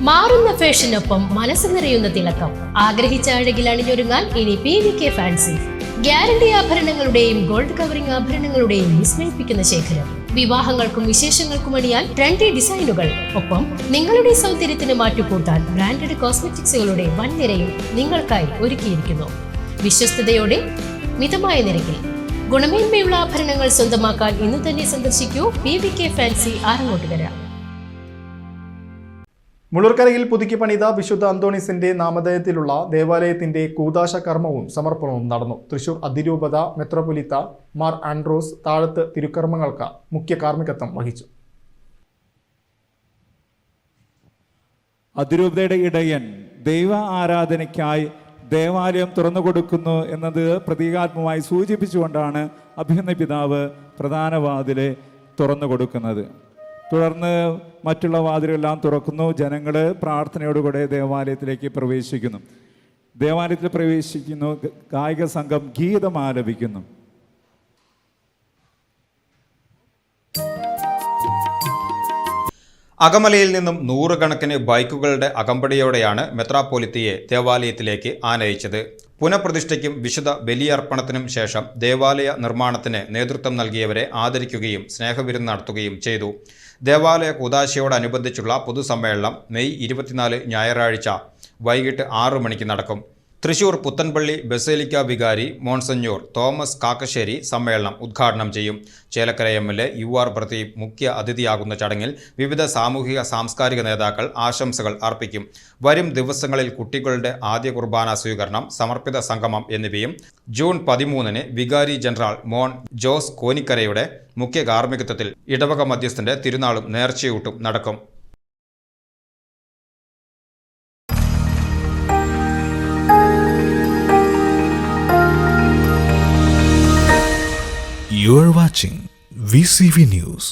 മാറുന്ന ഫാഷനൊപ്പം മനസ്സ് നിറയുന്ന തിളക്കം. ആഗ്രഹിച്ച അഴകിൽ അണിഞ്ഞൊരുങ്ങാൻ ഇനി PVK ഫാൻസി. ഗ്യാരണ്ടി ആഭരണങ്ങളുടെയും ഗോൾഡ് കവറിംഗ് ആഭരണങ്ങളുടെയും വിസ്മയിപ്പിക്കുന്ന ശേഖരം. വിവാഹങ്ങൾക്കും വിശേഷങ്ങൾക്കും അണിയാൻ ട്രെൻഡി ഡിസൈനുകൾ. ഒപ്പം നിങ്ങളുടെ സൗന്ദര്യത്തിന് മാറ്റുകൂട്ടാൻ ബ്രാൻഡഡ് കോസ്മെറ്റിക്സുകളുടെ വൻ നിരയും നിങ്ങൾക്കായി ഒരുക്കിയിരിക്കുന്നു. വിശ്വസ്തയോടെ മിതമായ നിരക്കിൽ ഗുണമേന്മയുള്ള ആഭരണങ്ങൾ സ്വന്തമാക്കാൻ ഇന്ന് തന്നെ സന്ദർശിക്കൂ PVK ഫാൻസി, ആറങ്ങോട്ടുകര. മുളൂർക്കരയിൽ പുതുക്കി പണിത വിശുദ്ധ അന്തോണീസിന്റെ നാമധേയത്തിലുള്ള ദേവാലയത്തിന്റെ കൂദാശ കർമ്മവും സമർപ്പണവും നടന്നു. തൃശൂർ അതിരൂപത മെത്രോപൊലീത്ത മാർ ആൻഡ്രോസ് താഴത്ത് തിരുക്കർമ്മങ്ങൾക്ക് മുഖ്യ കാർമ്മികത്വം വഹിച്ചു. അതിരൂപതയുടെ ഇടയൻ ദൈവ ആരാധനയ്ക്കായി ദേവാലയം തുറന്നുകൊടുക്കുന്നു എന്നത് പ്രതീകാത്മകമായി സൂചിപ്പിച്ചുകൊണ്ടാണ് അഭിനന്ദ പിതാവ് പ്രധാന വാതില് തുറന്നു കൊടുക്കുന്നത്. തുടർന്ന് മറ്റുള്ള വാതിലുകളെല്ലാം തുറക്കുന്നു. ജനങ്ങൾ പ്രാർത്ഥനയോടുകൂടെ ദേവാലയത്തിലേക്ക് പ്രവേശിക്കുന്നു. ദേവാലയത്തിൽ പ്രവേശിക്കുന്നു. ഗായക സംഘം ഗീതം ആലപിക്കുന്നു. അകമലയിൽ നിന്നും നൂറുകണക്കിന് ബൈക്കുകളുടെ അകമ്പടിയോടെയാണ് മെത്രാപ്പോലിത്തയെ ദേവാലയത്തിലേക്ക് ആനയിച്ചത്. പുനഃപ്രതിഷ്ഠയ്ക്കും വിശുദ്ധ ബലിയർപ്പണത്തിനും ശേഷം ദേവാലയ നിർമ്മാണത്തിന് നേതൃത്വം നൽകിയവരെ ആദരിക്കുകയും സ്നേഹവിരുന്ന് നടത്തുകയും ചെയ്തു. ദേവാലയ കൂദാശയോടനുബന്ധിച്ചുള്ള പൊതുസമ്മേളനം മെയ് 24 ഞായറാഴ്ച വൈകിട്ട് 6 മണിക്ക് നടക്കും. തൃശൂർ പുത്തൻപള്ളി ബസേലിക്ക വികാരി മോൺസഞ്ഞൂർ തോമസ് കാക്കശ്ശേരി സമ്മേളനം ഉദ്ഘാടനം ചെയ്യും. ചേലക്കര MLA UR പ്രദീപ് മുഖ്യ അതിഥിയാകുന്ന ചടങ്ങിൽ വിവിധ സാമൂഹിക സാംസ്കാരിക നേതാക്കൾ ആശംസകൾ അർപ്പിക്കും. വരും ദിവസങ്ങളിൽ കുട്ടികളുടെ ആദ്യ കുർബാന സ്വീകരണം, സമർപ്പിത സംഗമം എന്നിവയും ജൂൺ 13 വികാരി ജനറൽ മോൺ ജോസ് കോനിക്കരയുടെ മുഖ്യ കാർമ്മികത്വത്തിൽ ഇടവക മധ്യസ്ഥന്റെ തിരുനാളും നേർച്ചയൂട്ടും നടക്കും. You are watching VCV News.